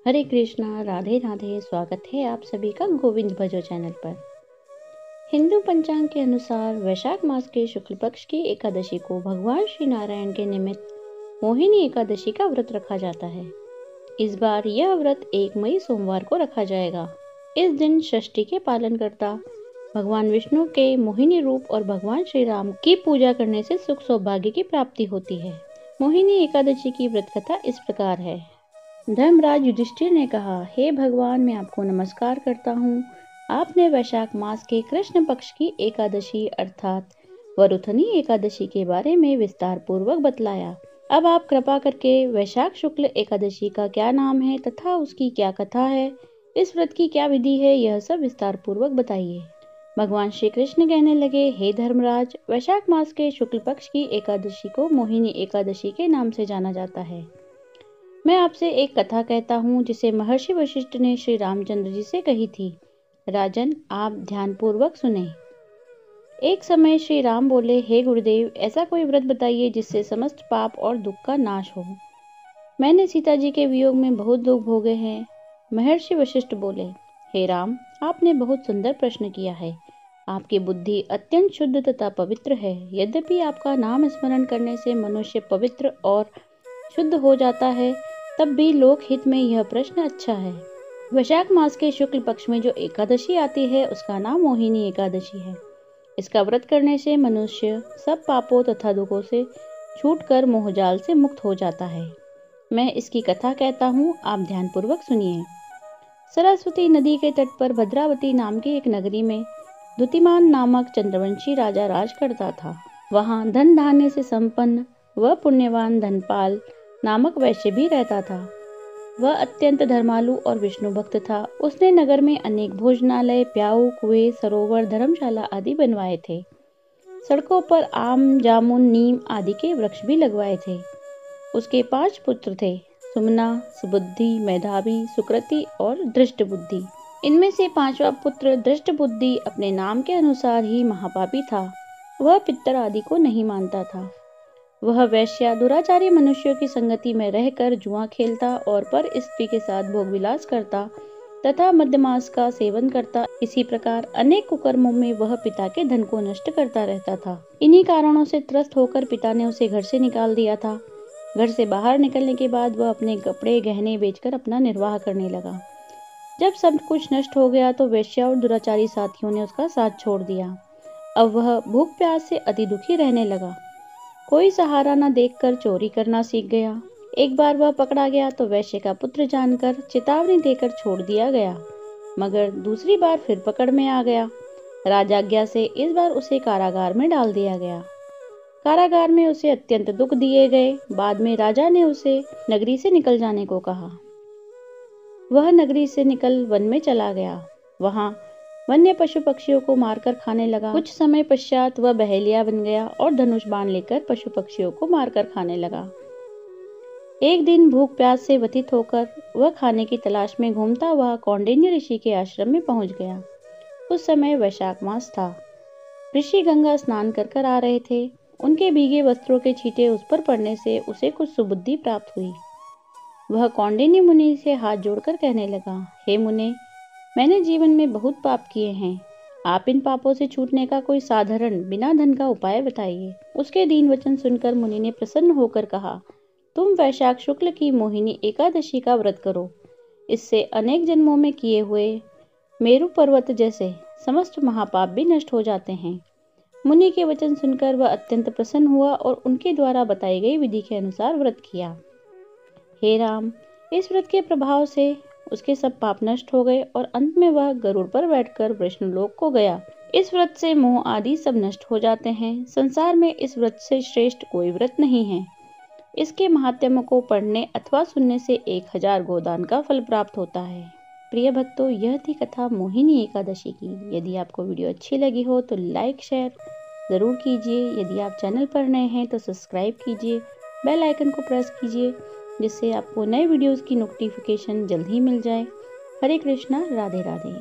हरे कृष्णा, राधे राधे। स्वागत है आप सभी का गोविंद भजो चैनल पर। हिंदू पंचांग के अनुसार वैशाख मास के शुक्ल पक्ष की एकादशी को भगवान श्री नारायण के निमित्त मोहिनी एकादशी का व्रत रखा जाता है। इस बार यह व्रत 1 मई सोमवार को रखा जाएगा। इस दिन षष्ठी के पालन करता भगवान विष्णु के मोहिनी रूप और भगवान श्री राम की पूजा करने से सुख सौभाग्य की प्राप्ति होती है। मोहिनी एकादशी की व्रत कथा इस प्रकार है। धर्मराज युधिष्ठिर ने कहा, हे भगवान, मैं आपको नमस्कार करता हूँ। आपने वैशाख मास के कृष्ण पक्ष की एकादशी अर्थात वरुथनी एकादशी के बारे में विस्तार पूर्वक बतलाया। अब आप कृपा करके वैशाख शुक्ल एकादशी का क्या नाम है तथा उसकी क्या कथा है, इस व्रत की क्या विधि है, यह सब विस्तार पूर्वक बताइए। भगवान श्री कृष्ण कहने लगे, हे धर्मराज, वैशाख मास के शुक्ल पक्ष की एकादशी को मोहिनी एकादशी के नाम से जाना जाता है। मैं आपसे एक कथा कहता हूँ जिसे महर्षि वशिष्ठ ने श्री रामचंद्र जी से कही थी। राजन, आप ध्यानपूर्वक सुने। एक समय श्री राम बोले, हे गुरुदेव, ऐसा कोई व्रत बताइए जिससे समस्त पाप और दुख का नाश हो। मैंने सीता जी के वियोग में बहुत दुख भोगे हैं। महर्षि वशिष्ठ बोले, हे राम, आपने बहुत सुंदर प्रश्न किया है। आपकी बुद्धि अत्यंत शुद्ध तथा पवित्र है। यद्यपि आपका नाम स्मरण करने से मनुष्य पवित्र और शुद्ध हो जाता है, तब भी लोक हित में यह प्रश्न अच्छा है। वैशाख मास के शुक्ल पक्ष में जो एकादशी आती है उसका नाम मोहिनी एकादशी है। इसका व्रत करने से मनुष्य सब पापों तथा दुखों से छूटकर मोहजाल से मुक्त हो जाता है। मैं इसकी कथा कहता हूँ, आप ध्यानपूर्वक सुनिए। सरस्वती नदी के तट पर भद्रावती नाम की एक नगरी में द्युतिमान नामक चंद्रवंशी राजा राज करता था। वहाँ धन धान्य से संपन्न व पुण्यवान धनपाल नामक वैश्य भी रहता था। वह अत्यंत धर्मालु और विष्णु भक्त था। उसने नगर में अनेक भोजनालय, प्याऊ, कुएं, सरोवर, धर्मशाला आदि बनवाए थे। सड़कों पर आम, जामुन, नीम आदि के वृक्ष भी लगवाए थे। उसके 5 पुत्र थे, सुमना, सुबुद्धि, मेधावी, सुकृति और दृष्टबुद्धि। इनमें से 5वां पुत्र दृष्टबुद्धि अपने नाम के अनुसार ही महापापी था। वह पितर आदि को नहीं मानता था। वह वैश्या दुराचारी मनुष्यों की संगति में रहकर जुआ खेलता और पर स्त्री के साथ भोग विलास करता तथा मध्यमास का सेवन करता। इसी प्रकार अनेक कुकर्मों में वह पिता के धन को नष्ट करता रहता था। इन्हीं कारणों से त्रस्त होकर पिता ने उसे घर से निकाल दिया था। घर से बाहर निकलने के बाद वह अपने कपड़े गहने बेचकर अपना निर्वाह करने लगा। जब सब कुछ नष्ट हो गया तो वेश्या और दुराचारी साथियों ने उसका साथ छोड़ दिया। अब वह भूख प्यास से अति दुखी रहने लगा। कोई सहारा न देखकर चोरी करना सीख गया। एक बार वह पकड़ा गया तो वैश्य का पुत्र जानकर चेतावनी देकर छोड़ दिया गया, मगर दूसरी बार फिर पकड़ में आ गया। राजाज्ञा से इस बार उसे कारागार में डाल दिया गया। कारागार में उसे अत्यंत दुख दिए गए। बाद में राजा ने उसे नगरी से निकल जाने को कहा। वह नगरी से निकल वन में चला गया। वहां वन्य पशु पक्षियों को मारकर खाने लगा। कुछ समय पश्चात वह बहेलिया बन गया और धनुष बाण लेकर पशु पक्षियों को मारकर खाने लगा। एक दिन भूख प्यास से व्यथित होकर वह खाने की तलाश में घूमता हुआ कौंडिन्य ऋषि के आश्रम में पहुंच गया। उस समय वैशाख मास था। ऋषि गंगा स्नान कर आ रहे थे। उनके भीगे वस्त्रों के छींटे उस पर पड़ने से उसे कुछ सुबुद्धि प्राप्त हुई। वह कौंडिन्य मुनि से हाथ जोड़कर कहने लगा, हे मुने, मैंने जीवन में बहुत पाप किए हैं। आप इन पापों से छूटने का कोई साधारण बिना धन का उपाय बताइए। उसके दीन वचन सुनकर मुनि ने प्रसन्न होकर कहा, तुम वैशाख शुक्ल की मोहिनी एकादशी का व्रत करो। इससे अनेक जन्मों में किए हुए मेरु पर्वत जैसे समस्त महापाप भी नष्ट हो जाते हैं। मुनि के वचन सुनकर वह अत्यंत प्रसन्न हुआ और उनके द्वारा बताई गई विधि के अनुसार व्रत किया। हे राम, इस व्रत के प्रभाव से उसके सब पाप नष्ट हो गए और अंत में वह गरुड़ पर बैठकर विष्णुलोक को गया। इस व्रत से मोह आदि सब नष्ट हो जाते हैं। संसार में इस व्रत से श्रेष्ठ कोई व्रत नहीं है। इसके महात्म्य को पढ़ने अथवा सुनने से 1000 गोदान का फल प्राप्त होता है। प्रिय भक्तों, यह थी कथा मोहिनी एकादशी की। यदि आपको वीडियो अच्छी लगी हो तो लाइक शेयर जरूर कीजिए। यदि आप चैनल पर नए हैं तो सब्सक्राइब कीजिए, बेल आइकन को प्रेस कीजिए, जिससे आपको नए वीडियोस की नोटिफिकेशन जल्द ही मिल जाए। हरे कृष्णा, राधे राधे।